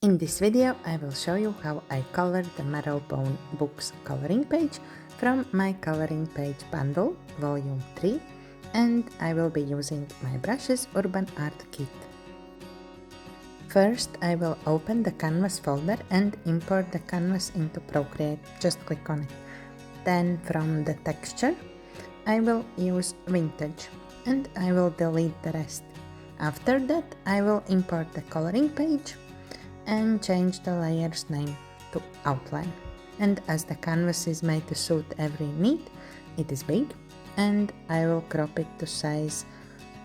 In this video I will show you how I colored the Morrowbone Books coloring page from my coloring page bundle volume 3, and I will be using my brushes Urban Art Kit. First I will open the canvas folder and import the canvas into Procreate. Just click on it. Then from the texture I will use vintage and I will delete the rest. After that I will import the coloring page and change the layer's name to outline. And as the canvas is made to suit every need, it is big, and I will crop it to size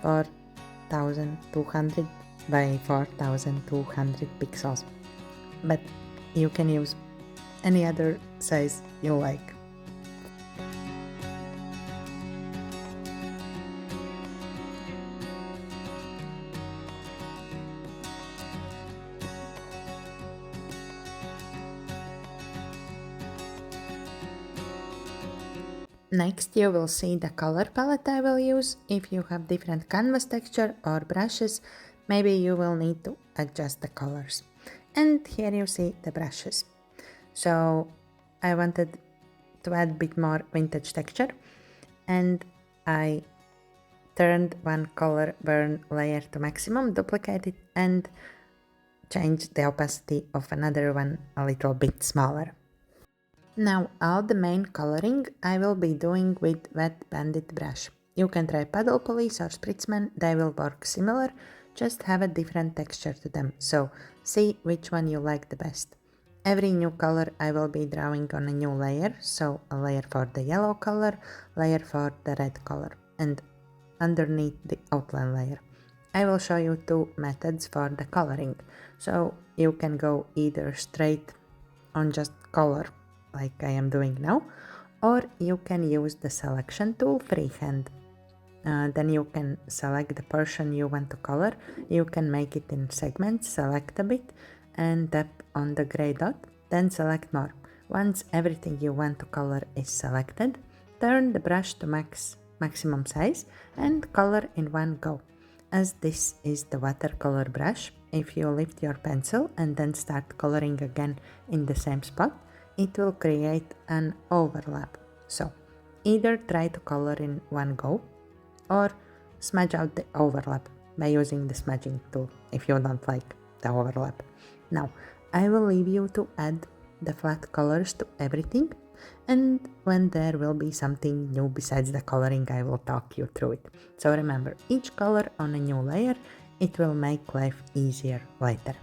4200 by 4200 pixels, but you can use any other size you like. Next you will see the color palette I will use. If you have different canvas texture or brushes, maybe you will need to adjust the colors. And here you see the brushes. So I wanted to add a bit more vintage texture, and I turned one color burn layer to maximum, duplicate it, and change the opacity of another one a little bit smaller. Now all the main coloring I will be doing with wet bandit brush. You can try paddle police or spritzman, they will work similar, just have a different texture to them, so see which one you like the best. Every new color I will be drawing on a new layer, so a layer for the yellow color, layer for the red color, and underneath the outline layer. I will show you two methods for the coloring, so you can go either straight on just color like I am doing now, or you can use the selection tool freehand. Then you can select the portion you want to color. You can make it in segments, select a bit and tap on the gray dot, then select more. Once everything you want to color is selected, turn the brush to maximum size and color in one go. As this is the watercolor brush, if you lift your pencil and then start coloring again in the same spot, it will create an overlap. So either try to color in one go or smudge out the overlap by using the smudging tool if you don't like the overlap. Now I will leave you to add the flat colors to everything, and when there will be something new besides the coloring I will talk you through it. So remember, each color on a new layer, it will make life easier later.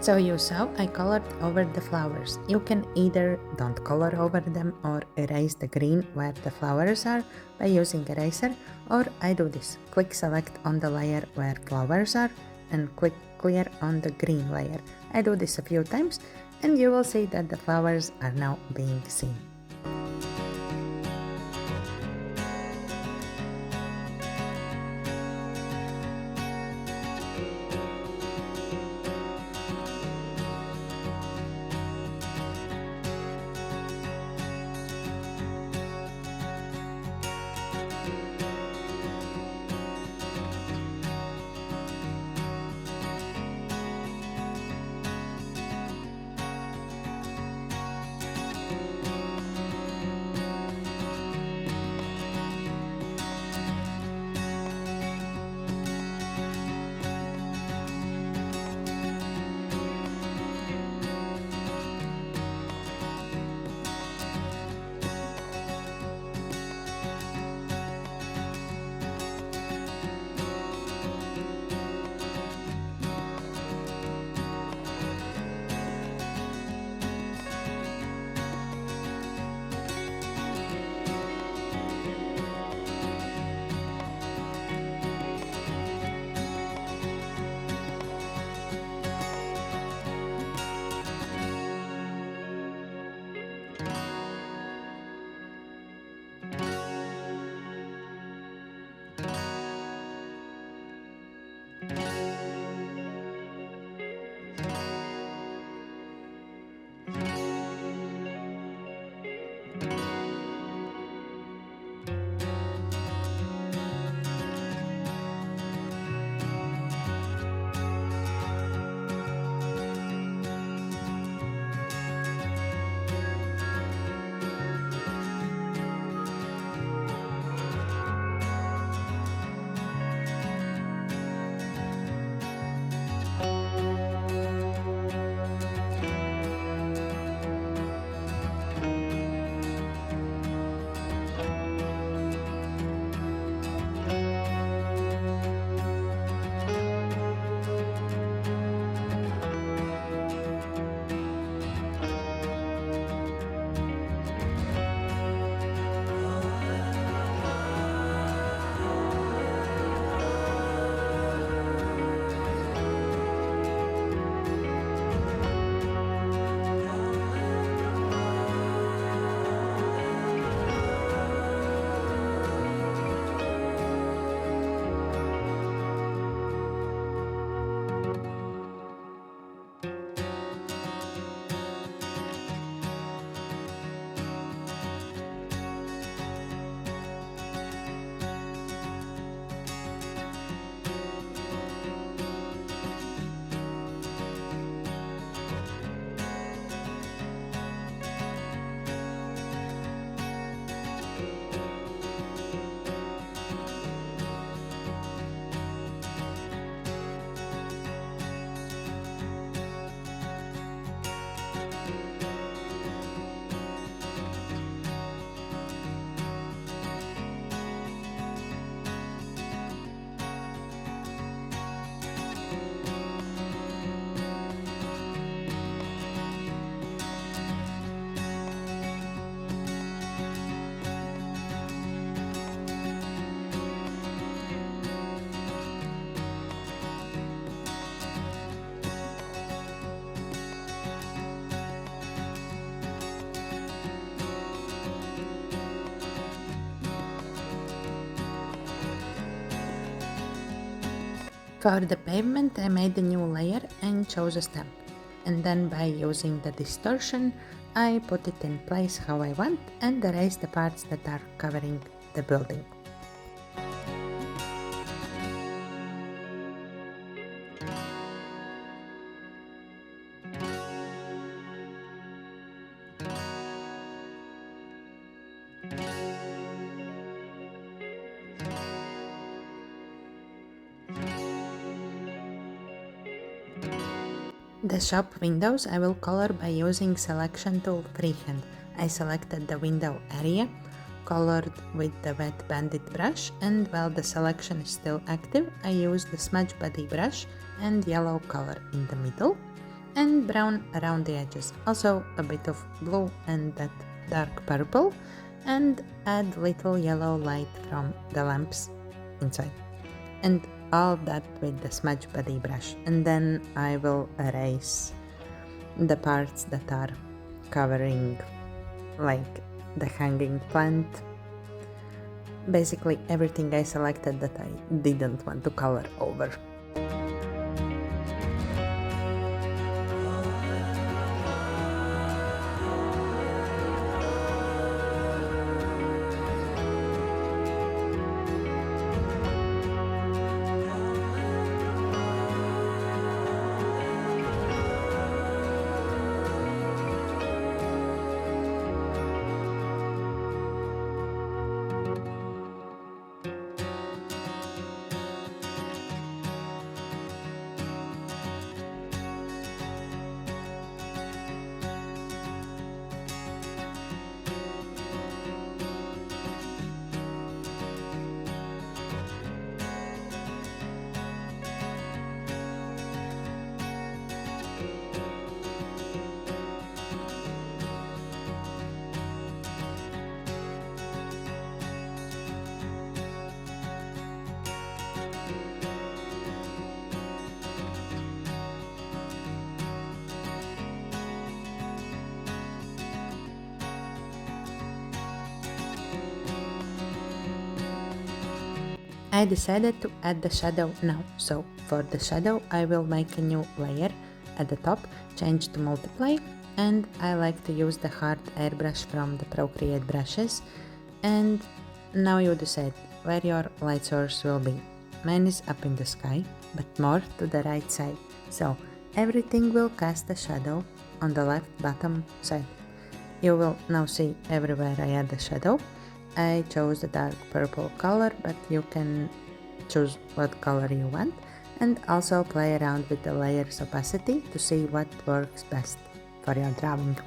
So you saw I colored over the flowers. You can either don't color over them or erase the green where the flowers are by using eraser, or I do this. Click select on the layer where flowers are and click clear on the green layer. I do this a few times and you will see that the flowers are now being seen. For the pavement, I made a new layer and chose a stamp. And then by using the distortion, I put it in place how I want and erase the parts that are covering the building. The shop windows I will color by using selection tool freehand. I selected the window area, colored with the wet bandit brush, and while the selection is still active, I use the smudge body brush and yellow color in the middle. and brown around the edges. Also a bit of blue and that dark purple, and add little yellow light from the lamps inside. And all that with the smudge body brush. And then I will erase the parts that are covering, like the hanging plant. Basically everything I selected that I didn't want to color over. I decided to add the shadow now, so for the shadow I will make a new layer at the top, change to multiply, and I like to use the hard airbrush from the Procreate Brushes. And now you decide where your light source will be. Mine is up in the sky, but more to the right side, so everything will cast a shadow on the left bottom side. You will now see everywhere I add the shadow. I chose the dark purple color, but you can choose what color you want, and also play around with the layer's opacity to see what works best for your drawing.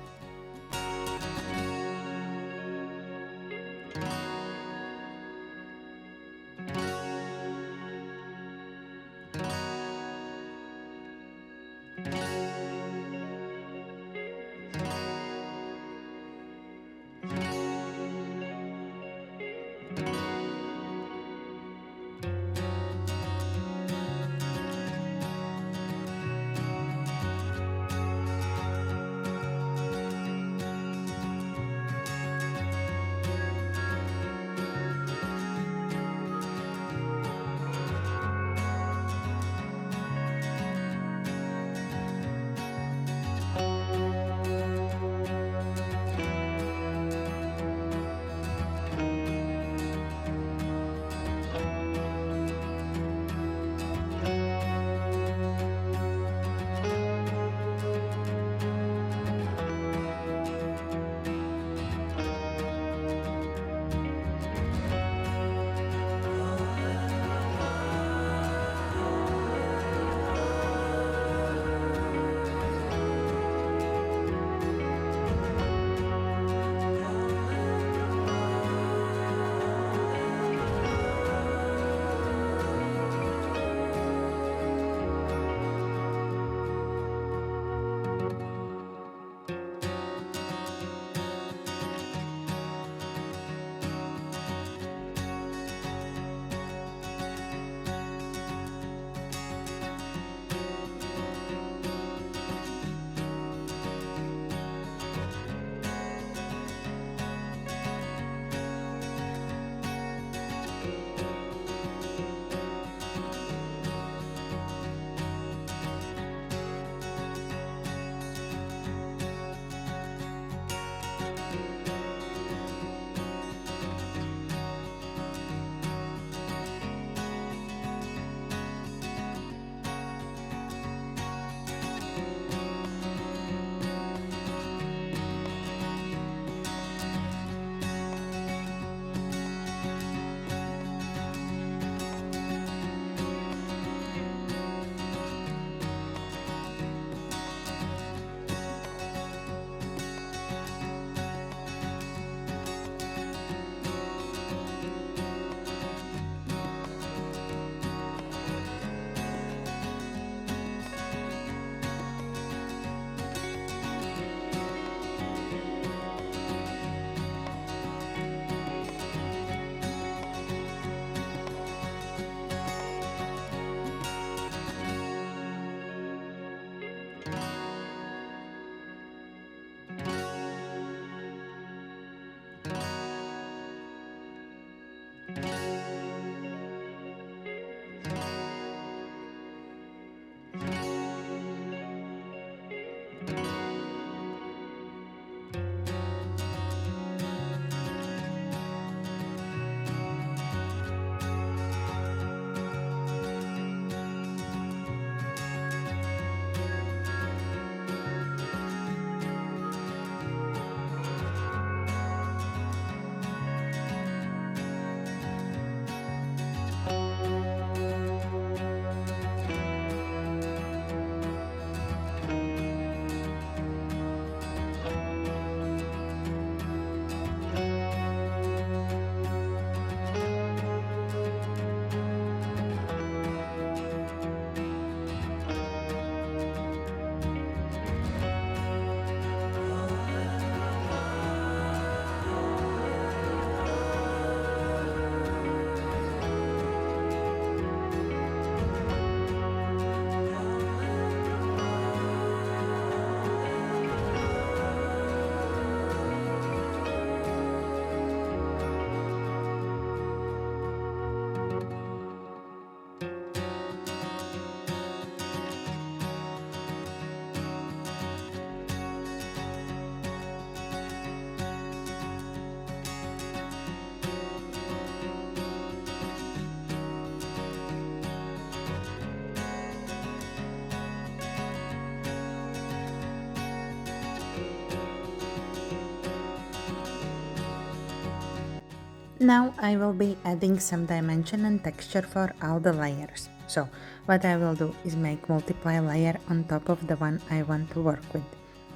Now I will be adding some dimension and texture for all the layers. So what I will do is make multiply layer on top of the one I want to work with.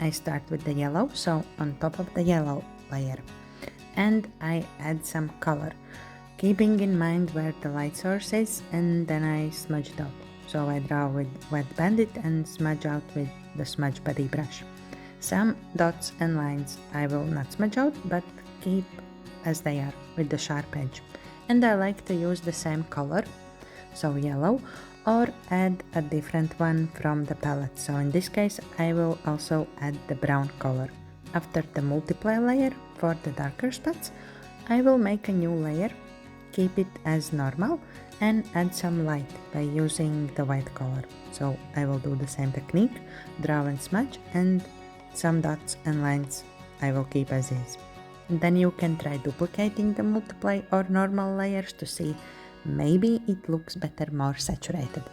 I start with the yellow, so on top of the yellow layer. And I add some color, keeping in mind where the light source is, and then I smudge it out. So I draw with wet bandit and smudge out with the smudge putty brush. Some dots and lines I will not smudge out, but keep as they are with the sharp edge. And I like to use the same color, so yellow, or add a different one from the palette. So in this case I will also add the brown color. After the multiply layer for the darker spots, I will make a new layer, keep it as normal, and add some light by using the white color. So I will do the same technique, draw and smudge, and some dots and lines I will keep as is. Then you can try duplicating the multiply or normal layers to see maybe it looks better, more saturated.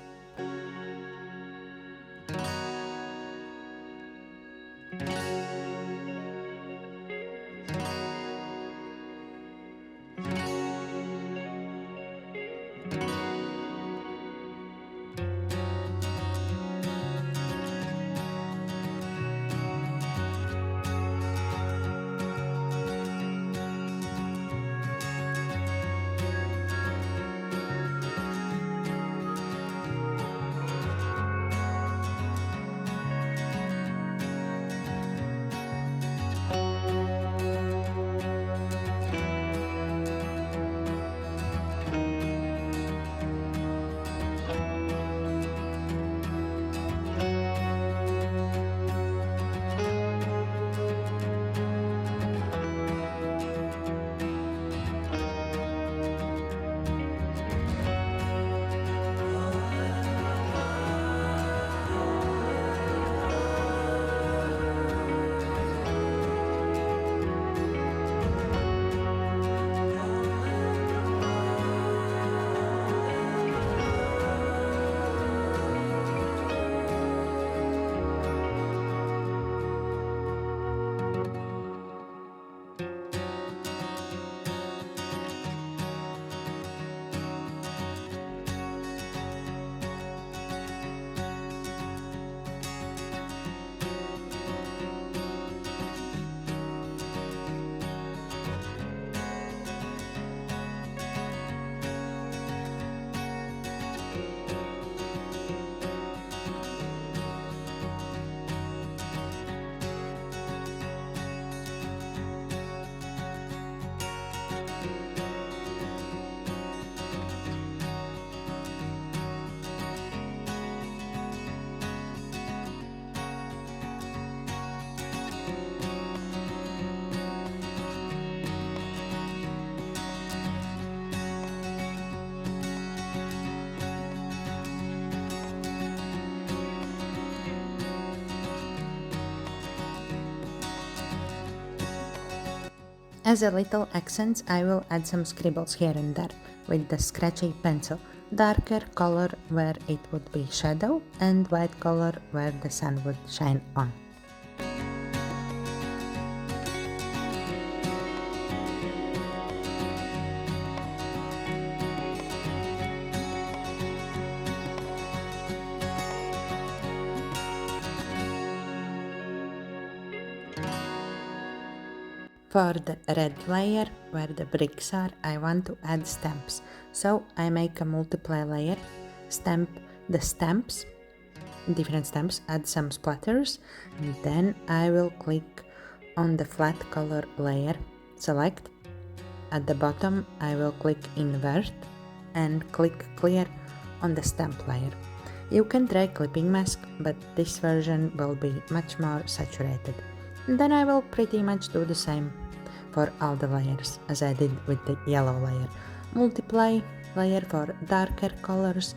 As a little accents, I will add some scribbles here and there with the scratchy pencil. Darker color where it would be shadow, and white color where the sun would shine on. For the red layer where the bricks are, I want to add stamps. So I make a multiply layer, stamp the stamps, different stamps, add some splatters, and then I will click on the flat color layer, select. At the bottom I will click invert and click clear on the stamp layer. You can try clipping mask, but this version will be much more saturated. And then I will pretty much do the same for all the layers as I did with the yellow layer. Multiply layer for darker colors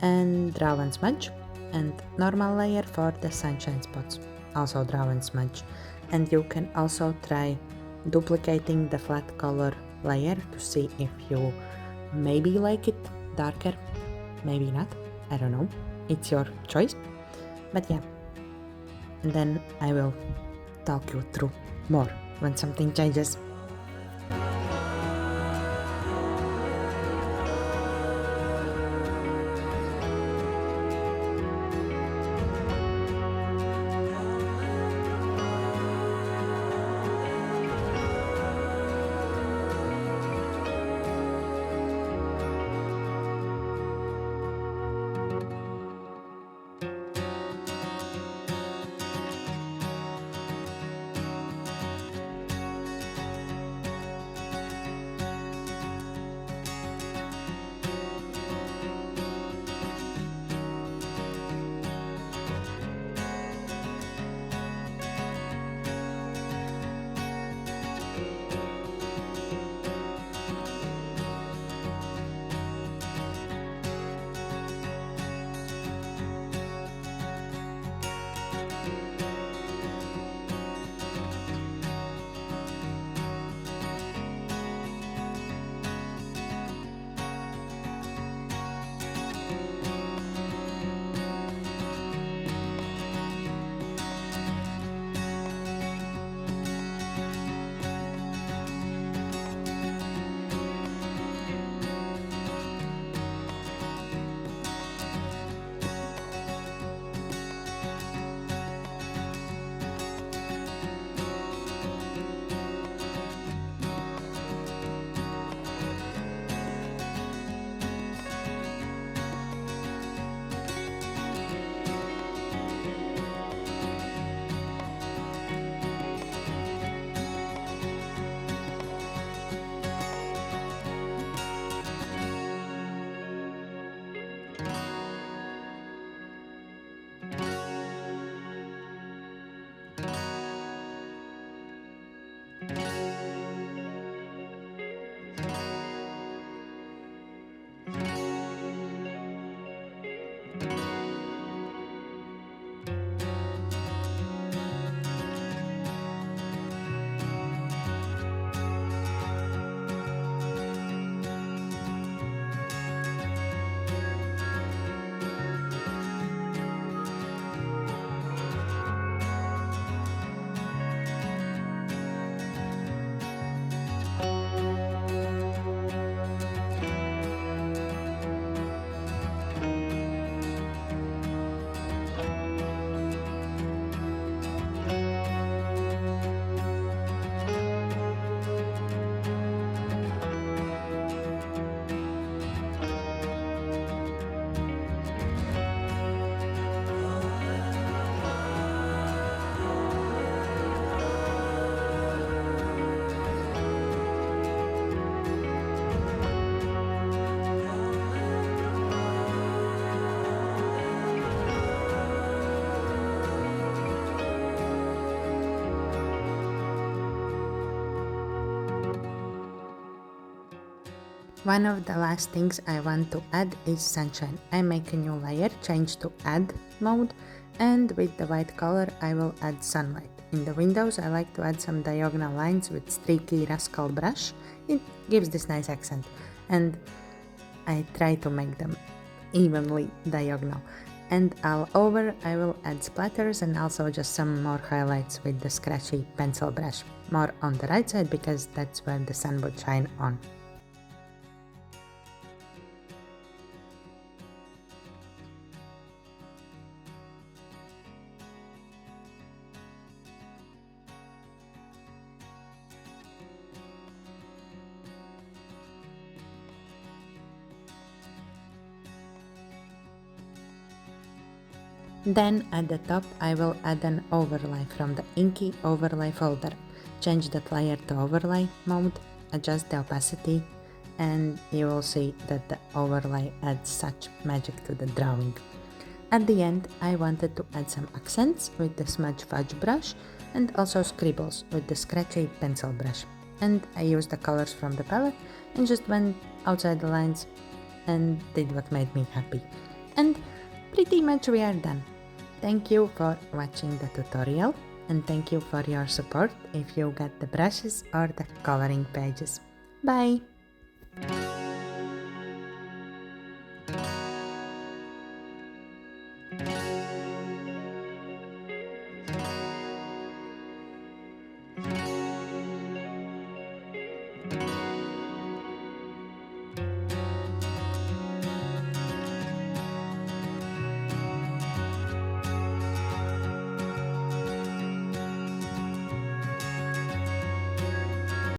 and draw and smudge, and normal layer for the sunshine spots, also draw and smudge. And you can also try duplicating the flat color layer to see if you maybe like it darker, maybe not, I don't know, it's your choice. But yeah, and then I will talk you through more when something changes. One of the last things I want to add is sunshine. I make a new layer, change to add mode, and with the white color I will add sunlight. In the windows I like to add some diagonal lines with streaky rascal brush. It gives this nice accent, and I try to make them evenly diagonal. And all over I will add splatters and also just some more highlights with the scratchy pencil brush. More on the right side because that's where the sun would shine on. Then at the top I will add an overlay from the inky overlay folder. Change that layer to overlay mode, adjust the opacity, and you will see that the overlay adds such magic to the drawing. At the end I wanted to add some accents with the smudge fudge brush and also scribbles with the scratchy pencil brush. And I used the colors from the palette and just went outside the lines and did what made me happy. And pretty much we are done. Thank you for watching the tutorial and thank you for your support if you got the brushes or the coloring pages. Bye!